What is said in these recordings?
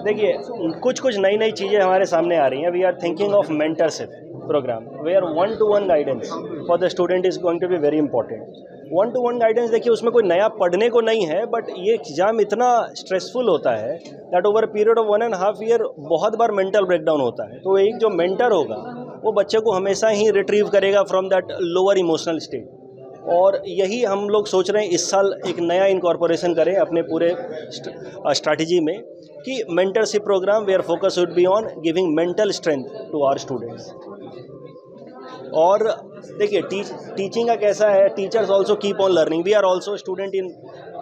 देखिए कुछ कुछ नई नई चीज़ें हमारे सामने आ रही हैं. We are thinking of mentorship programme where 1-to-1 guidance for the student is going to be very important. 1-to-1 guidance देखिए उसमें कोई नया पढ़ने को नहीं है, बट ये एग्ज़ाम इतना स्ट्रेसफुल होता है that over period of 1.5 year बहुत बार मेंटल ब्रेकडाउन होता है. तो एक जो मेंटर होगा वो बच्चे को हमेशा ही रिट्रीव करेगा from that lower emotional state. और यही हम लोग सोच रहे हैं इस साल एक नया इनकॉर्पोरेशन करें अपने पूरे स्ट्रैटेजी में कि mentorship programme where focus would be on giving mental strength to our students. और देखिए टीचिंग का कैसा है, teachers also keep on learning. We are also student in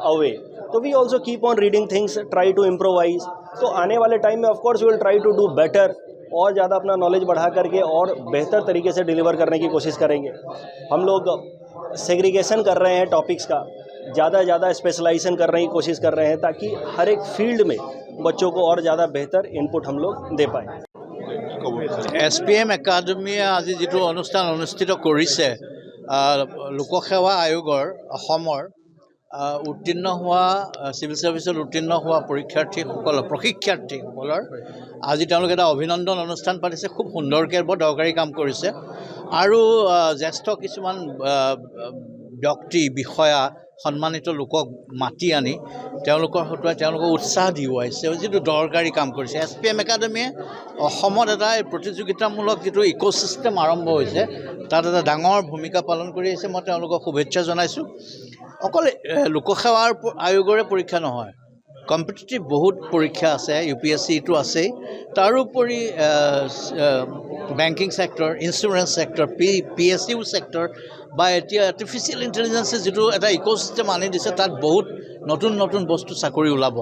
a way, तो we also keep on reading things, try to improvise. तो आने वाले time में of course we will try to do better और ज़्यादा अपना नॉलेज बढ़ा करके और बेहतर तरीके से डिलीवर करने की कोशिश करेंगे. हम लोग सेग्रीगेशन कर रहे हैं टॉपिक्स का, ज़्यादा स्पेशलाइजेशन करने की कोशिश कर रहे हैं ताकि हर एक फील्ड में बच्चों को और ज़्यादा बेहतर इनपुट हम लोग दे पाएँ. SPM একাডেমিয়ে আজি যিটো অনুষ্ঠান অনুষ্ঠিত কৰিছে লোকসেৱা আয়োগৰ অসমৰ উত্তীৰ্ণ হোৱা চিভিল সাৰ্ভিচত উত্তীৰ্ণ হোৱা প্ৰশিক্ষাৰ্থীসকলৰ আজি তেওঁলোকে এটা অভিনন্দন অনুষ্ঠান পাতিছে. খুব সুন্দৰকৈ বৰ দৰকাৰী কাম কৰিছে আৰু জ্যেষ্ঠ কিছুমান ব্যক্তি বিষয়া সন্মানিত লোকক মাতি আনি তেওঁলোকৰ হতুৱাই তেওঁলোকক উৎসাহ দিওৱাইছে, যিটো দৰকাৰী কাম কৰিছে. SPM একাডেমিয়ে অসমত এটা প্ৰতিযোগিতামূলক যিটো ইক'চিষ্টেম আৰম্ভ হৈছে তাত এটা ডাঙৰ ভূমিকা পালন কৰি আহিছে. মই তেওঁলোকক শুভেচ্ছা জনাইছোঁ. অকল লোকসেৱাৰ আয়োগৰে পৰীক্ষা নহয়, কম্পিটিটিভ বহুত পৰীক্ষা আছে, UPSCটো আছেই. তাৰোপৰি banking sector, insurance sector, PSU sector বা এতিয়া আৰ্টিফিচিয়েল ইণ্টেলিজেন্সে যিটো এটা ইক'চিষ্টেম আনি দিছে তাত বহুত নতুন নতুন বস্তু চাকৰি ওলাব.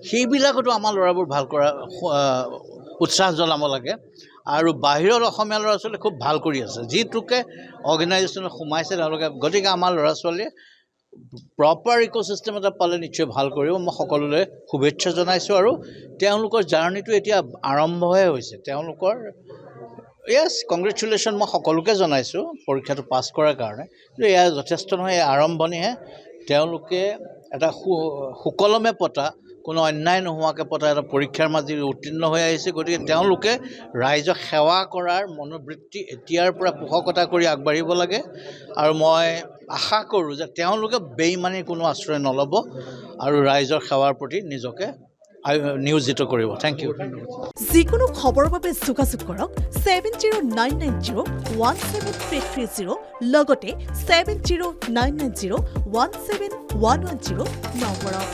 সেইবিলাকতো আমাৰ ল'ৰাবোৰ ভাল কৰা উৎসাহ জনাব লাগে. আৰু বাহিৰত অসমীয়া ল'ৰা ছোৱালীয়ে খুব ভাল কৰি আছে, যিটোকে অৰ্গেনাইজেশ্যনত সোমাইছে তেওঁলোকে. গতিকে আমাৰ ল'ৰা ছোৱালীয়ে প্ৰপাৰ ইক'চিষ্টেম এটা পালে নিশ্চয় ভাল কৰিব. মই সকলোলৈ শুভেচ্ছা জনাইছোঁ আৰু তেওঁলোকৰ জাৰ্ণিটো এতিয়া আৰম্ভহে হৈছে. তেওঁলোকৰ কংগ্ৰেচুলেশ্যন মই সকলোকে জনাইছোঁ পৰীক্ষাটো পাছ কৰাৰ কাৰণে. কিন্তু এয়া যথেষ্ট নহয়, আৰম্ভণিহে. তেওঁলোকে এটা সুকলমে পতা, কোনো অন্যায় নোহোৱাকৈ পতা এটা পৰীক্ষাৰ মাজে উত্তীৰ্ণ হৈ আহিছে. গতিকে তেওঁলোকে ৰাইজক সেৱা কৰাৰ মনোবৃত্তি এতিয়াৰ পৰা পোষকতা কৰি আগবাঢ়িব লাগে. আৰু মই আশা কৰোঁ যে তেওঁলোকে বেইমানিৰ কোনো আশ্ৰয় নল'ব আৰু ৰাইজৰ সেৱাৰ প্ৰতি নিজকে নিয়োজিত কৰিব. Thank you. যিকোনো খবৰৰ বাবে যোগাযোগ কৰক 7099017330 লগতে 7099017110 নম্বৰত.